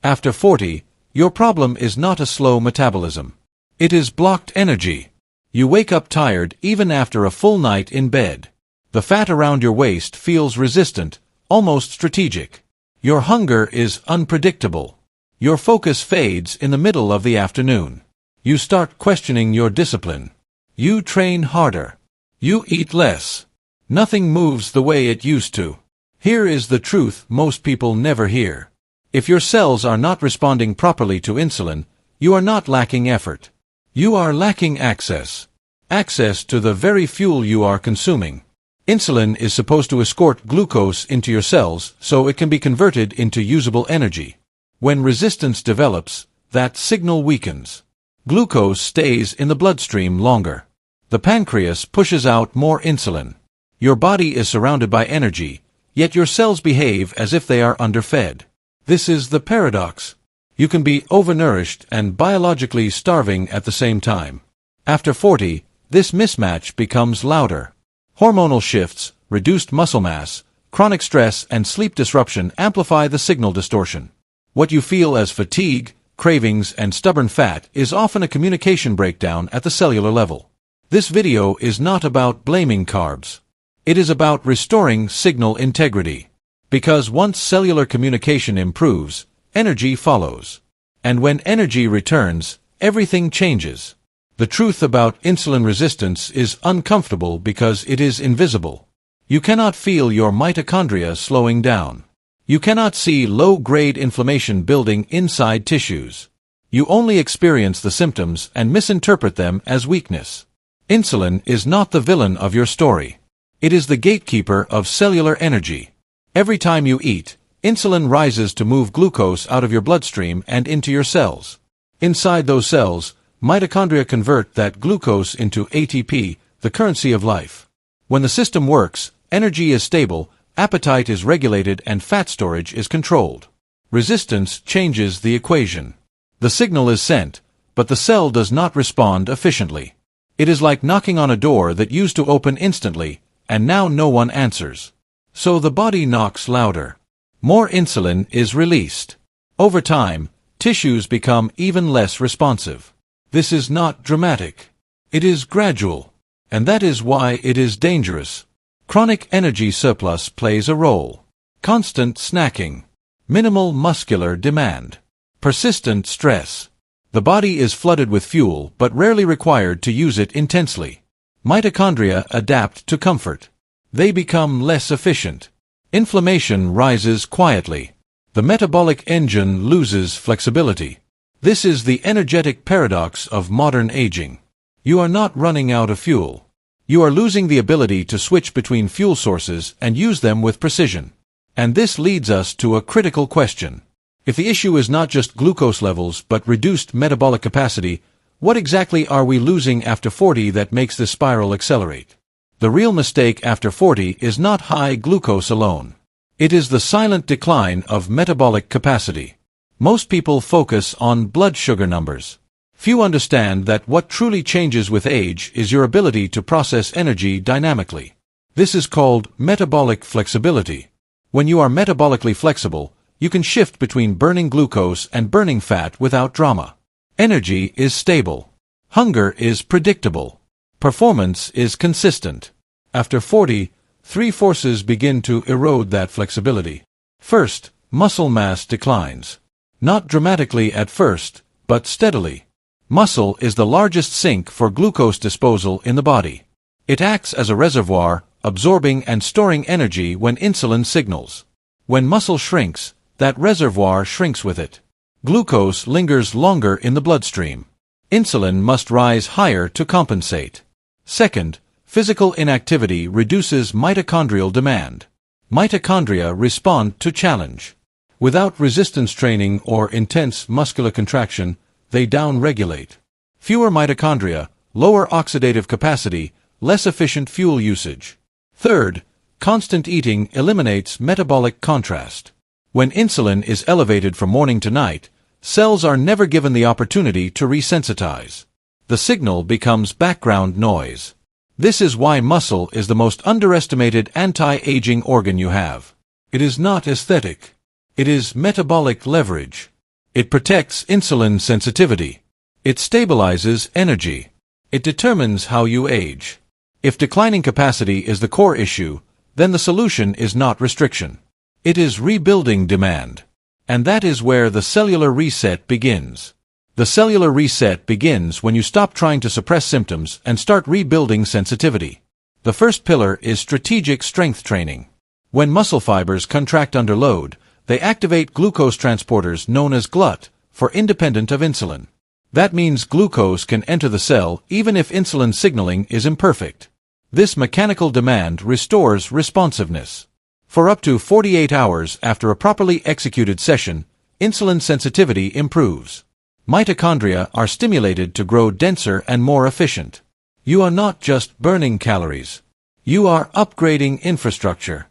After 40, your problem is not a slow metabolism. It is blocked energy. You wake up tired even after a full night in bed. The fat around your waist feels resistant, almost strategic. Your hunger is unpredictable. Your focus fades in the middle of the afternoon. You start questioning your discipline. You train harder. You eat less. Nothing moves the way it used to. Here is the truth most people never hear. If your cells are not responding properly to insulin, you are not lacking effort. You are lacking access. Access to the very fuel you are consuming. Insulin is supposed to escort glucose into your cells so it can be converted into usable energy. When resistance develops, that signal weakens. Glucose stays in the bloodstream longer. The pancreas pushes out more insulin. Your body is surrounded by energy, yet your cells behave as if they are underfed. This is the paradox. You can be overnourished and biologically starving at the same time. After 40, this mismatch becomes louder. Hormonal shifts, reduced muscle mass, chronic stress, and sleep disruption amplify the signal distortion. What you feel as fatigue, cravings, and stubborn fat is often a communication breakdown at the cellular level. This video is not about blaming carbs. It is about restoring signal integrity. Because once cellular communication improves, energy follows. And when energy returns, everything changes. The truth about insulin resistance is uncomfortable because it is invisible. You cannot feel your mitochondria slowing down. You cannot see low-grade inflammation building inside tissues. You only experience the symptoms and misinterpret them as weakness. Insulin is not the villain of your story. It is the gatekeeper of cellular energy. Every time you eat, insulin rises to move glucose out of your bloodstream and into your cells. Inside those cells, mitochondria convert that glucose into ATP, the currency of life. When the system works, energy is stable, appetite is regulated, and fat storage is controlled. Resistance changes the equation. The signal is sent, but the cell does not respond efficiently. It is like knocking on a door that used to open instantly, and now no one answers. So the body knocks louder. More insulin is released. Over time, tissues become even less responsive. This is not dramatic. It is gradual. And that is why it is dangerous. Chronic energy surplus plays a role. Constant snacking. Minimal muscular demand. Persistent stress. The body is flooded with fuel but rarely required to use it intensely. Mitochondria adapt to comfort. They become less efficient. Inflammation rises quietly. The metabolic engine loses flexibility. This is the energetic paradox of modern aging. You are not running out of fuel. You are losing the ability to switch between fuel sources and use them with precision. And this leads us to a critical question. If the issue is not just glucose levels but reduced metabolic capacity, what exactly are we losing after 40 that makes this spiral accelerate? The real mistake after 40 is not high glucose alone. It is the silent decline of metabolic capacity. Most people focus on blood sugar numbers. Few understand that what truly changes with age is your ability to process energy dynamically. This is called metabolic flexibility. When you are metabolically flexible, you can shift between burning glucose and burning fat without drama. Energy is stable. Hunger is predictable. Performance is consistent. After 40, three forces begin to erode that flexibility. First, muscle mass declines. Not dramatically at first, but steadily. Muscle is the largest sink for glucose disposal in the body. It acts as a reservoir, absorbing and storing energy when insulin signals. When muscle shrinks, that reservoir shrinks with it. Glucose lingers longer in the bloodstream. Insulin must rise higher to compensate. Second, physical inactivity reduces mitochondrial demand. Mitochondria respond to challenge. Without resistance training or intense muscular contraction, they down-regulate. Fewer mitochondria, lower oxidative capacity, less efficient fuel usage. Third, constant eating eliminates metabolic contrast. When insulin is elevated from morning to night, cells are never given the opportunity to resensitize. The signal becomes background noise. This is why muscle is the most underestimated anti-aging organ you have. It is not aesthetic. It is metabolic leverage. It protects insulin sensitivity. It stabilizes energy. It determines how you age. If declining capacity is the core issue, then the solution is not restriction. It is rebuilding demand. And that is where the cellular reset begins. The cellular reset begins when you stop trying to suppress symptoms and start rebuilding sensitivity. The first pillar is strategic strength training. When muscle fibers contract under load, they activate glucose transporters known as GLUT for independent of insulin. That means glucose can enter the cell even if insulin signaling is imperfect. This mechanical demand restores responsiveness. For up to 48 hours after a properly executed session, insulin sensitivity improves. Mitochondria are stimulated to grow denser and more efficient. You are not just burning calories. You are upgrading infrastructure.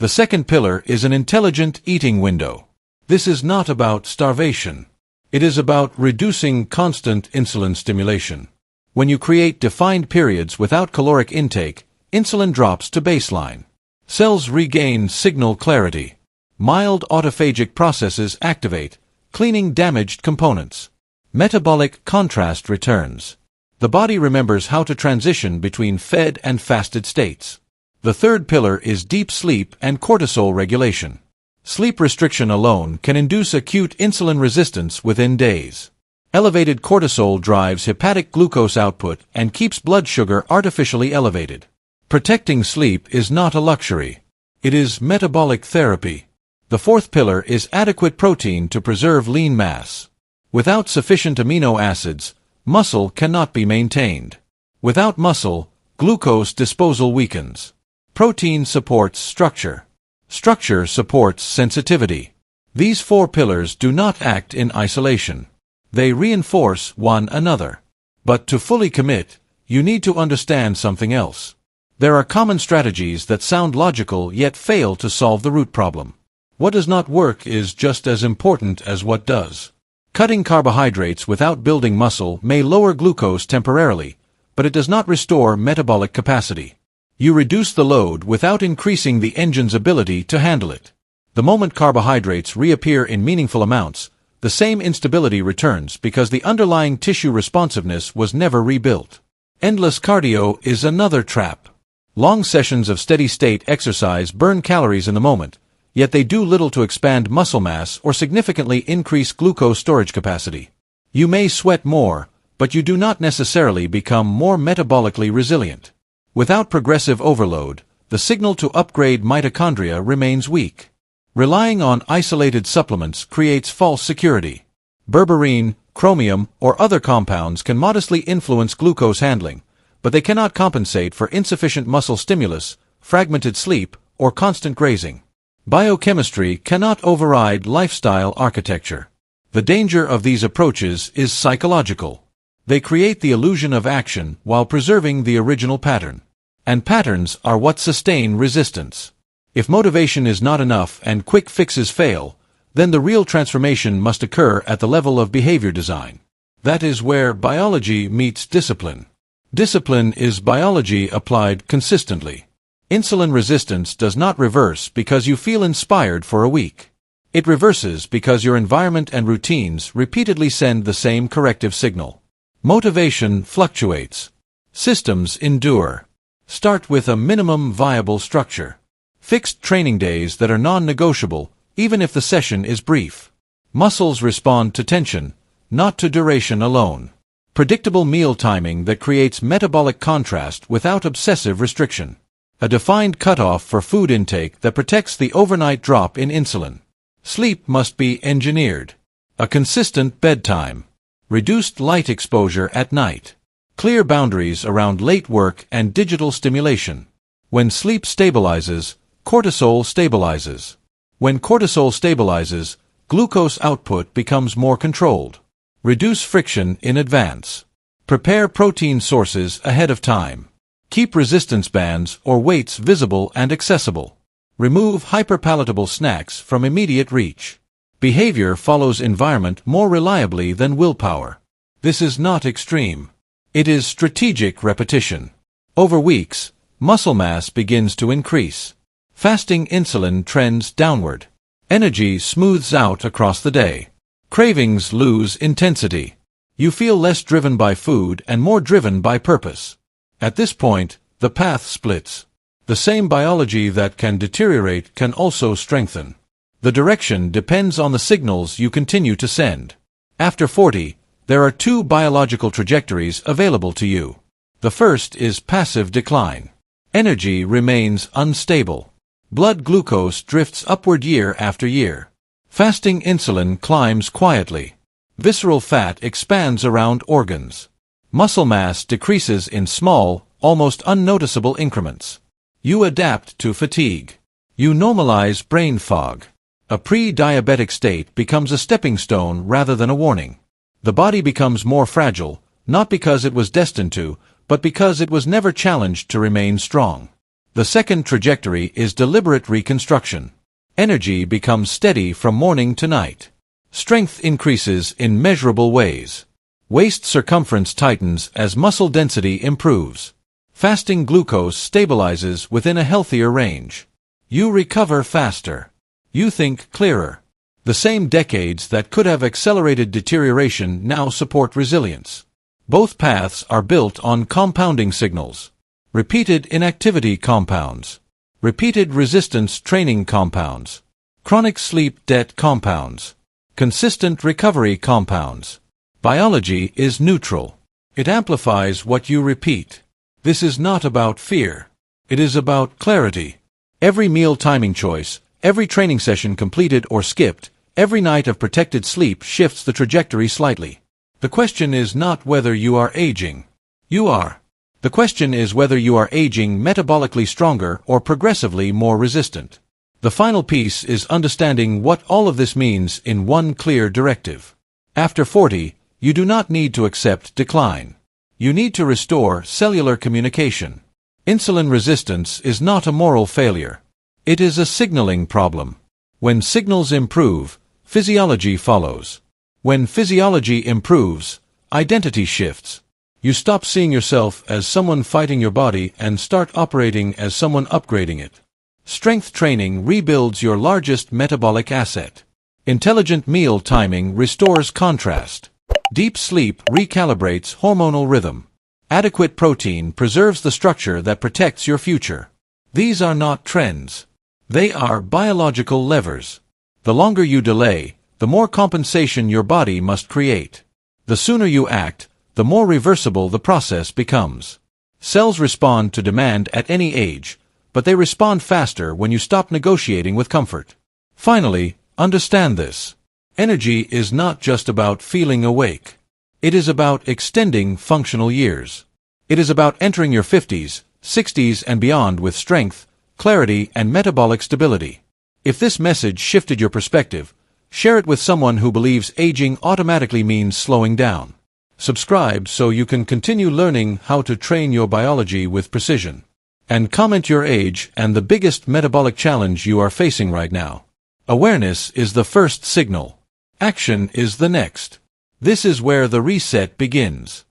The second pillar is an intelligent eating window. This is not about starvation. It is about reducing constant insulin stimulation. When you create defined periods without caloric intake, insulin drops to baseline. Cells regain signal clarity. Mild autophagic processes activate, cleaning damaged components. Metabolic contrast returns. The body remembers how to transition between fed and fasted states. The third pillar is deep sleep and cortisol regulation. Sleep restriction alone can induce acute insulin resistance within days. Elevated cortisol drives hepatic glucose output and keeps blood sugar artificially elevated. Protecting sleep is not a luxury. It is metabolic therapy. The fourth pillar is adequate protein to preserve lean mass. Without sufficient amino acids, muscle cannot be maintained. Without muscle, glucose disposal weakens. Protein supports structure. Structure supports sensitivity. These four pillars do not act in isolation. They reinforce one another. But to fully commit, you need to understand something else. There are common strategies that sound logical yet fail to solve the root problem. What does not work is just as important as what does. Cutting carbohydrates without building muscle may lower glucose temporarily, but it does not restore metabolic capacity. You reduce the load without increasing the engine's ability to handle it. The moment carbohydrates reappear in meaningful amounts, the same instability returns because the underlying tissue responsiveness was never rebuilt. Endless cardio is another trap. Long sessions of steady-state exercise burn calories in the moment, yet they do little to expand muscle mass or significantly increase glucose storage capacity. You may sweat more, but you do not necessarily become more metabolically resilient. Without progressive overload, the signal to upgrade mitochondria remains weak. Relying on isolated supplements creates false security. Berberine, chromium, or other compounds can modestly influence glucose handling, but they cannot compensate for insufficient muscle stimulus, fragmented sleep, or constant grazing. Biochemistry cannot override lifestyle architecture. The danger of these approaches is psychological. They create the illusion of action while preserving the original pattern. And patterns are what sustain resistance. If motivation is not enough and quick fixes fail, then the real transformation must occur at the level of behavior design. That is where biology meets discipline. Discipline is biology applied consistently. Insulin resistance does not reverse because you feel inspired for a week. It reverses because your environment and routines repeatedly send the same corrective signal. Motivation fluctuates. Systems endure. Start with a minimum viable structure. Fixed training days that are non-negotiable, even if the session is brief. Muscles respond to tension, not to duration alone. Predictable meal timing that creates metabolic contrast without obsessive restriction. A defined cutoff for food intake that protects the overnight drop in insulin. Sleep must be engineered. A consistent bedtime. Reduced light exposure at night. Clear boundaries around late work and digital stimulation. When sleep stabilizes, cortisol stabilizes. When cortisol stabilizes, glucose output becomes more controlled. Reduce friction in advance. Prepare protein sources ahead of time. Keep resistance bands or weights visible and accessible. Remove hyperpalatable snacks from immediate reach. Behavior follows environment more reliably than willpower. This is not extreme. It is strategic repetition. Over weeks, muscle mass begins to increase. Fasting insulin trends downward. Energy smooths out across the day. Cravings lose intensity. You feel less driven by food and more driven by purpose. At this point, the path splits. The same biology that can deteriorate can also strengthen. The direction depends on the signals you continue to send. After 40, there are two biological trajectories available to you. The first is passive decline. Energy remains unstable. Blood glucose drifts upward year after year. Fasting insulin climbs quietly. Visceral fat expands around organs. Muscle mass decreases in small, almost unnoticeable increments. You adapt to fatigue. You normalize brain fog. A pre-diabetic state becomes a stepping stone rather than a warning. The body becomes more fragile, not because it was destined to, but because it was never challenged to remain strong. The second trajectory is deliberate reconstruction. Energy becomes steady from morning to night. Strength increases in measurable ways. Waist circumference tightens as muscle density improves. Fasting glucose stabilizes within a healthier range. You recover faster. You think clearer. The same decades that could have accelerated deterioration now support resilience. Both paths are built on compounding signals. Repeated inactivity compounds. Repeated resistance training compounds. Chronic sleep debt compounds. Consistent recovery compounds. Biology is neutral. It amplifies what you repeat. This is not about fear. It is about clarity. Every meal timing choice, every training session completed or skipped, every night of protected sleep shifts the trajectory slightly. The question is not whether you are aging. You are. The question is whether you are aging metabolically stronger or progressively more resistant. The final piece is understanding what all of this means in one clear directive. After 40, you do not need to accept decline. You need to restore cellular communication. Insulin resistance is not a moral failure. It is a signaling problem. When signals improve, physiology follows. When physiology improves, identity shifts. You stop seeing yourself as someone fighting your body and start operating as someone upgrading it. Strength training rebuilds your largest metabolic asset. Intelligent meal timing restores contrast. Deep sleep recalibrates hormonal rhythm. Adequate protein preserves the structure that protects your future. These are not trends. They are biological levers. The longer you delay, the more compensation your body must create. The sooner you act, the more reversible the process becomes. Cells respond to demand at any age, but they respond faster when you stop negotiating with comfort. Finally, understand this. Energy is not just about feeling awake. It is about extending functional years. It is about entering your 50s, 60s and beyond with strength, clarity and metabolic stability. If this message shifted your perspective, share it with someone who believes aging automatically means slowing down. Subscribe so you can continue learning how to train your biology with precision. And comment your age and the biggest metabolic challenge you are facing right now. Awareness is the first signal. Action is the next. This is where the reset begins.